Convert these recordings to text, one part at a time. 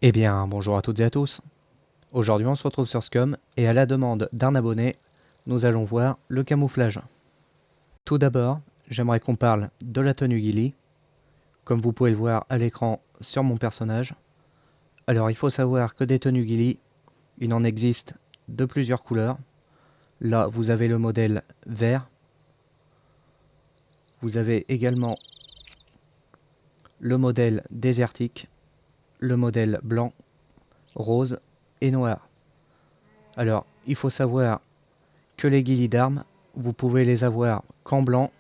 Eh bien, bonjour à toutes et à tous. Aujourd'hui, on se retrouve sur Scum et à la demande d'un abonné, nous allons voir le camouflage. Tout d'abord, j'aimerais qu'on parle de la tenue ghillie, comme vous pouvez le voir à l'écran sur mon personnage. Alors, il faut savoir que des tenues ghillie, il en existe de plusieurs couleurs. Là, vous avez le modèle vert. Vous avez également le modèle désertique, le modèle blanc, rose et noir. Alors, il faut savoir que les ghillies d'armes, vous pouvez les avoir qu'en blanc,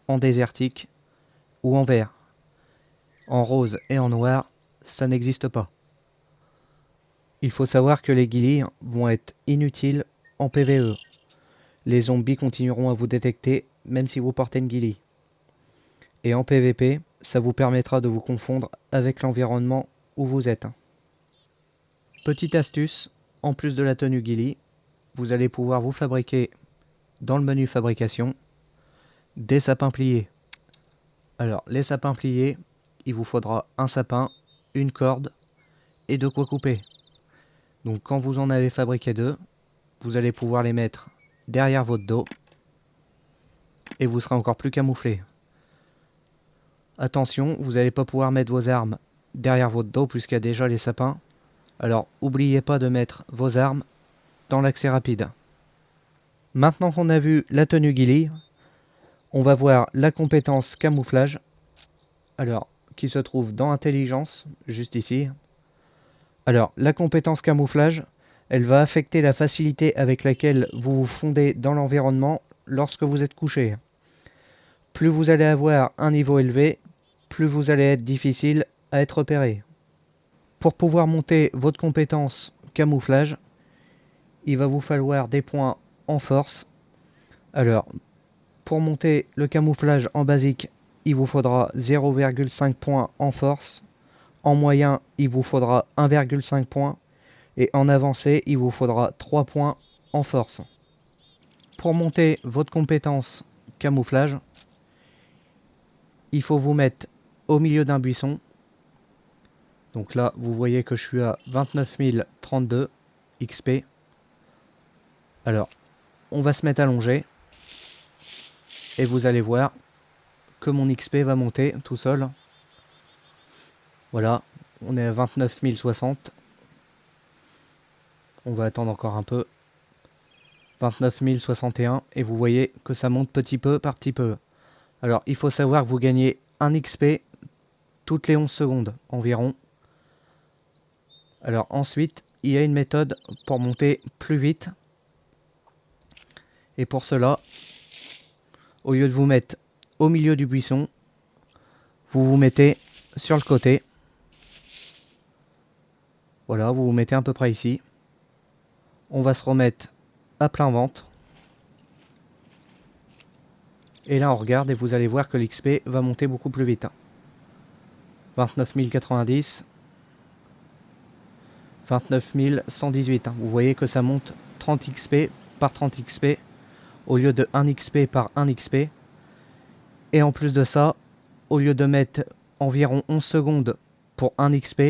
en désertique ou en vert. En rose et en noir, ça n'existe pas. Il faut savoir que les ghillies vont être inutiles en PvE. Les zombies continueront à vous détecter même si vous portez une ghillie. Et en PvP, ça vous permettra de vous confondre avec l'environnement où vous êtes. Petite astuce, en plus de la tenue ghillie, vous allez pouvoir vous fabriquer dans le menu fabrication des sapins pliés. Alors, les sapins pliés, il vous faudra un sapin, une corde et de quoi couper. Donc quand vous en avez fabriqué deux, vous allez pouvoir les mettre derrière votre dos et vous serez encore plus camouflé. Attention, vous n'allez pas pouvoir mettre vos armes derrière votre dos puisqu'il y a déjà les sapins. Alors n'oubliez pas de mettre vos armes dans l'accès rapide. Maintenant qu'on a vu la tenue ghillie, on va voir la compétence camouflage. Alors, qui se trouve dans intelligence, juste ici. Alors, la compétence camouflage, elle va affecter la facilité avec laquelle vous vous fondez dans l'environnement lorsque vous êtes couché. Plus vous allez avoir un niveau élevé, plus vous allez être difficile à être repéré. Pour pouvoir monter votre compétence camouflage, il va vous falloir des points en force. Alors, pour monter le camouflage en basique, il vous faudra 0,5 points en force. En moyen, il vous faudra 1,5 points. Et en avancé, il vous faudra 3 points en force. Pour monter votre compétence camouflage, il faut vous mettre au milieu d'un buisson. Donc là, vous voyez que je suis à 29 032 XP. Alors, on va se mettre allongé. Et vous allez voir que mon XP va monter tout seul. Voilà, on est à 29 060. On va attendre encore un peu. 29 061. Et vous voyez que ça monte petit peu par petit peu. Alors, il faut savoir que vous gagnez 1 XP toutes les 11 secondes environ. Alors ensuite, il y a une méthode pour monter plus vite. Et pour cela, au lieu de vous mettre au milieu du buisson, vous vous mettez sur le côté. Voilà, vous vous mettez à peu près ici. On va se remettre à plein ventre. Et là, on regarde et vous allez voir que l'XP va monter beaucoup plus vite. 29 090. 29 118. Vous voyez que ça monte 30 XP par 30 XP au lieu de 1 XP par 1 XP. Et en plus de ça, au lieu de mettre environ 11 secondes pour 1 XP,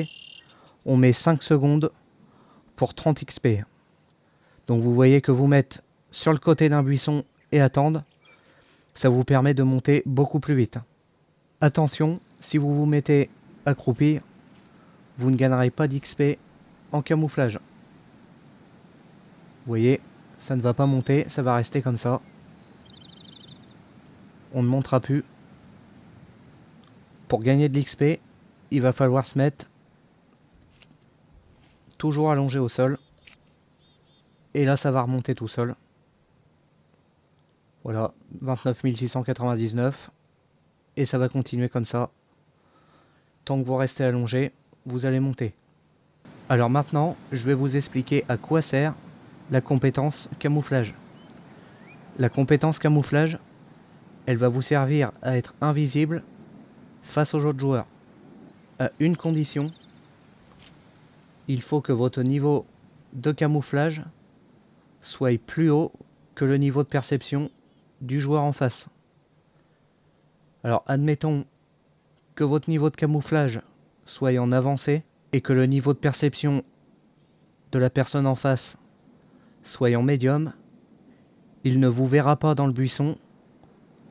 on met 5 secondes pour 30 XP. Donc vous voyez que vous mettre sur le côté d'un buisson et attendre, ça vous permet de monter beaucoup plus vite. Attention, si vous vous mettez accroupi, vous ne gagnerez pas d'XP en camouflage. Vous voyez, ça ne va pas monter, ça va rester comme ça. On ne montera plus. Pour gagner de l'XP, il va falloir se mettre toujours allongé au sol. Et là, ça va remonter tout seul. Voilà, 29 699. Et ça va continuer comme ça. Tant que vous restez allongé, vous allez monter. Alors maintenant, je vais vous expliquer à quoi sert la compétence camouflage. La compétence camouflage, elle va vous servir à être invisible face aux autres joueurs. À une condition, il faut que votre niveau de camouflage soit plus haut que le niveau de perception du joueur en face. Alors admettons que votre niveau de camouflage soit en avancé et que le niveau de perception de la personne en face soit en médium, il ne vous verra pas dans le buisson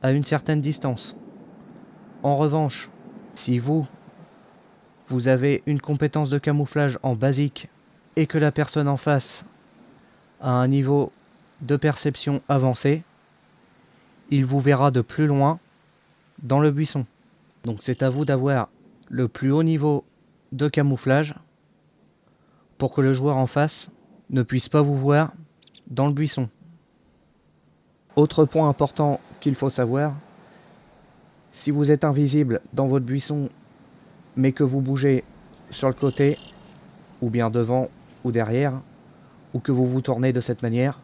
à une certaine distance. En revanche, si vous avez une compétence de camouflage en basique et que la personne en face a un niveau de perception avancé, il vous verra de plus loin dans le buisson. Donc c'est à vous d'avoir le plus haut niveau de camouflage pour que le joueur en face ne puisse pas vous voir dans le buisson. Autre point important qu'il faut savoir, si vous êtes invisible dans votre buisson mais que vous bougez sur le côté, ou bien devant ou derrière, ou que vous vous tournez de cette manière,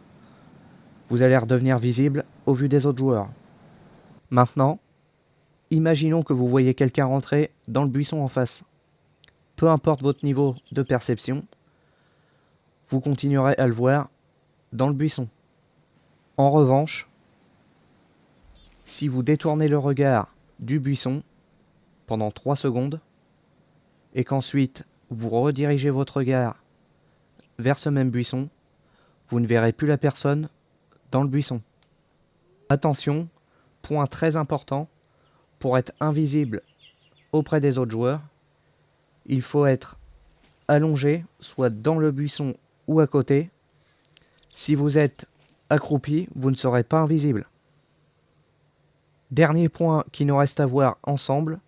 vous allez redevenir visible au vu des autres joueurs. Maintenant, imaginons que vous voyez quelqu'un rentrer dans le buisson en face. Peu importe votre niveau de perception, vous continuerez à le voir dans le buisson. En revanche, si vous détournez le regard du buisson pendant 3 secondes, et qu'ensuite vous redirigez votre regard vers ce même buisson, vous ne verrez plus la personne dans le buisson. Attention, point très important, pour être invisible auprès des autres joueurs, il faut être allongé, soit dans le buisson ou à côté. Si vous êtes accroupi, vous ne serez pas invisible. Dernier point qui nous reste à voir ensemble,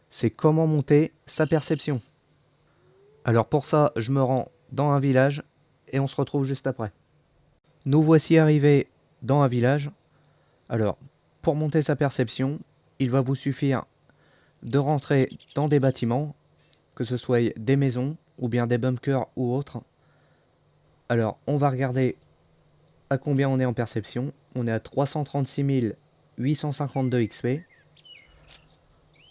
c'est comment monter sa perception. Alors pour ça, je me rends dans un village et on se retrouve juste après. Nous voici arrivés dans un village. Alors, pour monter sa perception, il va vous suffire de rentrer dans des bâtiments, que ce soit des maisons ou bien des bunkers ou autres. Alors, on va regarder à combien on est en perception. On est à 336 852 XP.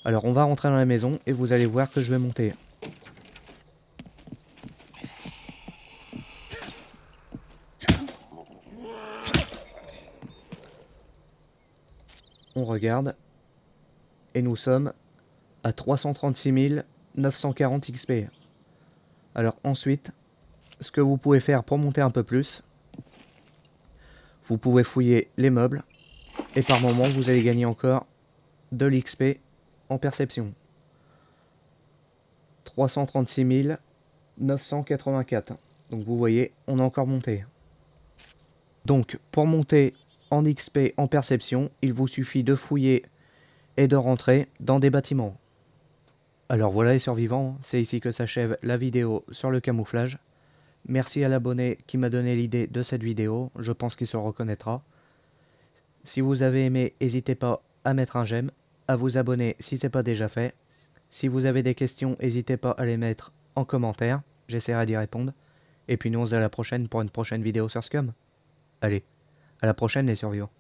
Alors, on va rentrer dans la maison et vous allez voir que je vais monter. On regarde et nous sommes à 336 940 XP. Alors ensuite, ce que vous pouvez faire pour monter un peu plus, vous pouvez fouiller les meubles et par moment vous allez gagner encore de l'XP en perception. 336 984. Donc vous voyez, on a encore monté. Donc pour monter en XP en perception, il vous suffit de fouiller et de rentrer dans des bâtiments. Alors voilà les survivants, c'est ici que s'achève la vidéo sur le camouflage. Merci à l'abonné qui m'a donné l'idée de cette vidéo, je pense qu'il se reconnaîtra. Si vous avez aimé, n'hésitez pas à mettre un j'aime, à vous abonner si ce n'est pas déjà fait. Si vous avez des questions, n'hésitez pas à les mettre en commentaire, j'essaierai d'y répondre. Et puis nous on se dit à la prochaine pour une prochaine vidéo sur Scum. Allez, à la prochaine les survivants.